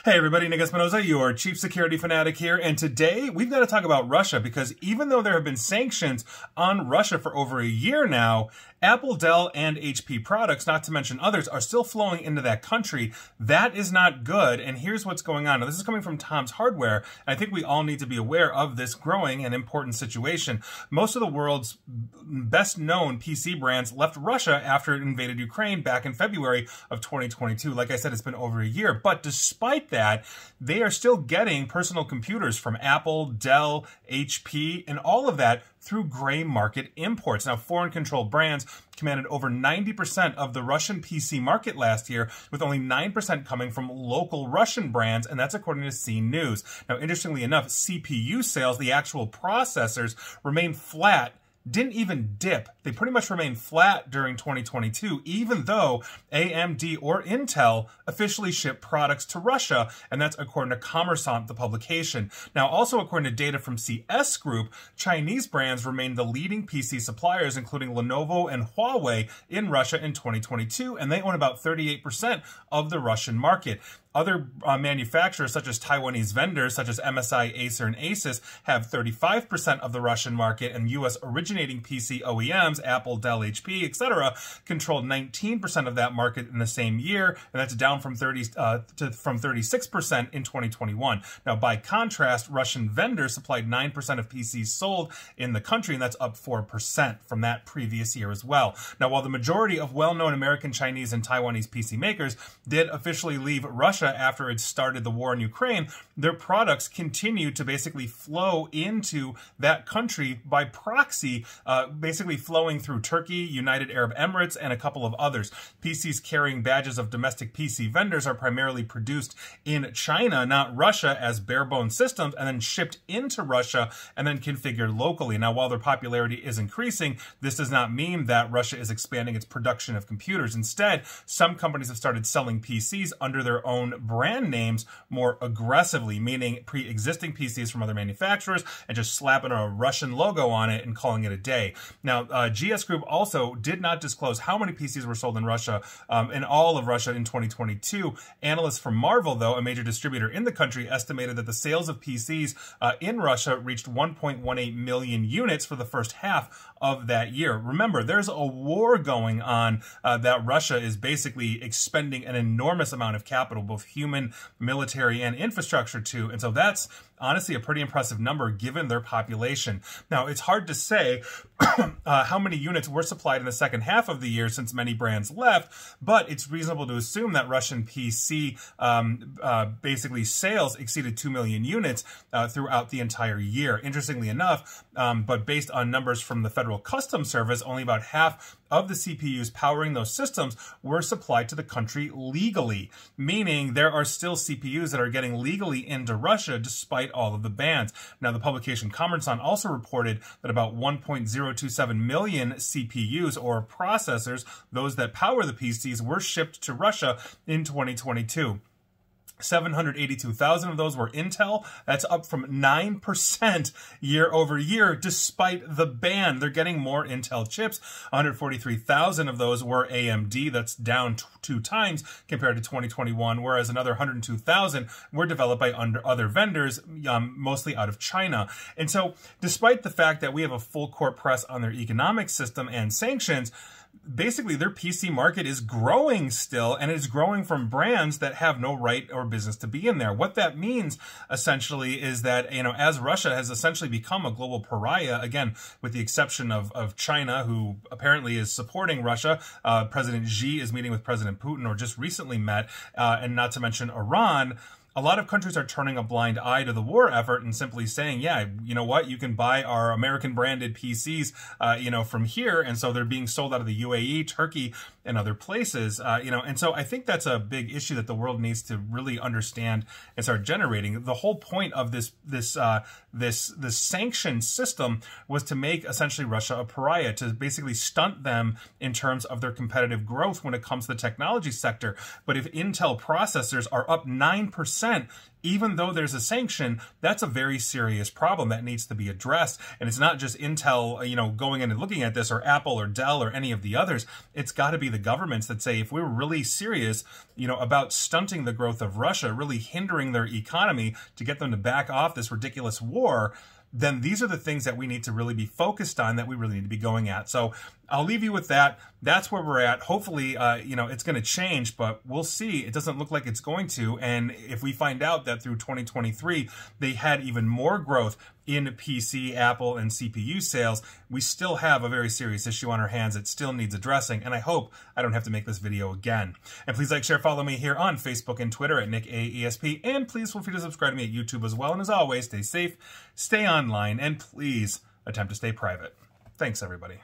Hey everybody, Nick Espinosa, your chief security fanatic here, and today we've got to talk about Russia because even though there have been sanctions on Russia for over a year now, Apple, Dell, and HP products, not to mention others, are still flowing into that country. That is not good, and here's what's going on. Now, this is coming from Tom's Hardware, and I think we all need to be aware of this growing and important situation. Most of the world's best-known PC brands left Russia after it invaded Ukraine back in February of 2022. Like I said, it's been over a year, but despite that, they are still getting personal computers from Apple, Dell, HP, and all of that through gray market imports. Now, foreign-controlled brands commanded over 90% of the Russian PC market last year, with only 9% coming from local Russian brands, and that's according to C News. Now, interestingly enough, CPU sales, the actual processors, remain flat. Didn't even dip. They pretty much remained flat during 2022, even though AMD or Intel officially shipped products to Russia, and that's according to Commerçant, the publication. Now, also according to data from CS Group, Chinese brands remained the leading PC suppliers, including Lenovo and Huawei, in Russia in 2022, and they own about 38% of the Russian market. Other manufacturers, such as Taiwanese vendors, such as MSI, Acer, and Asus, have 35% of the Russian market, and U.S. originating PC OEMs, Apple, Dell, HP, etc., controlled 19% of that market in the same year, and that's down from 36% in 2021. Now, by contrast, Russian vendors supplied 9% of PCs sold in the country, and that's up 4% from that previous year as well. Now, while the majority of well-known American, Chinese, and Taiwanese PC makers did officially leave Russia after it started the war in Ukraine, their products continue to basically flow into that country by proxy, basically flowing through Turkey, United Arab Emirates, and a couple of others. PCs carrying badges of domestic PC vendors are primarily produced in China, not Russia, as bare-bones systems, and then shipped into Russia and then configured locally. Now, while their popularity is increasing, this does not mean that Russia is expanding its production of computers. Instead, some companies have started selling PCs under their own brand names more aggressively, meaning pre-existing PCs from other manufacturers and just slapping a Russian logo on it and calling it a day. Now, GS Group also did not disclose how many PCs were sold in Russia, in all of Russia in 2022. Analysts from Marvel, though, a major distributor in the country, estimated that the sales of PCs in Russia reached 1.18 million units for the first half of that year. Remember, there's a war going on that Russia is basically expending an enormous amount of capital, both human, military, and infrastructure to, and so that's honestly a pretty impressive number given their population. Now, it's hard to say how many units were supplied in the second half of the year since many brands left, but it's reasonable to assume that Russian PC basically sales exceeded 2 million units throughout the entire year. Interestingly enough, but based on numbers from the Federal Customs Service, only about half of the CPUs powering those systems were supplied to the country legally, meaning there are still CPUs that are getting legally into Russia despite all of the bans. Now, the publication Commerçant also reported that about 1.027 million CPUs, or processors, those that power the PCs, were shipped to Russia in 2022. 782,000 of those were Intel. That's up from 9% year over year, despite the ban. They're getting more Intel chips. 143,000 of those were AMD. That's down 2 times compared to 2021, whereas another 102,000 were developed by other vendors, mostly out of China. And so, despite the fact that we have a full court press on their economic system and sanctions, basically their PC market is growing still, and it's growing from brands that have no right or business to be in there. What that means essentially is that, you know, as Russia has essentially become a global pariah, again, with the exception of China, who apparently is supporting Russia. President Xi is meeting with President Putin, or just recently met, and not to mention Iran. A lot of countries are turning a blind eye to the war effort and simply saying, yeah, you know what, you can buy our American branded PCs, from here. And so they're being sold out of the UAE, Turkey, and other places, and so I think that's a big issue that the world needs to really understand and start generating. The whole point of this sanction system was to make essentially Russia a pariah, to basically stunt them in terms of their competitive growth when it comes to the technology sector. But if Intel processors are up 9% 4%, even though there's a sanction, that's a very serious problem that needs to be addressed. And it's not just Intel, going in and looking at this, or Apple or Dell or any of the others. It's got to be the governments that say, if we're really serious, about stunting the growth of Russia, really hindering their economy to get them to back off this ridiculous war, then these are the things that we need to really be focused on, that we really need to be going at. So I'll leave you with that. That's where we're at. Hopefully, it's going to change, but we'll see. It doesn't look like it's going to. And if we find out that through 2023, they had even more growth in PC, Apple, and CPU sales, we still have a very serious issue on our hands. It still needs addressing, and I hope I don't have to make this video again. And please like, share, follow me here on Facebook and Twitter at NickAESP, and please feel free to subscribe to me at YouTube as well. And as always, stay safe, stay online, and please attempt to stay private. Thanks, everybody.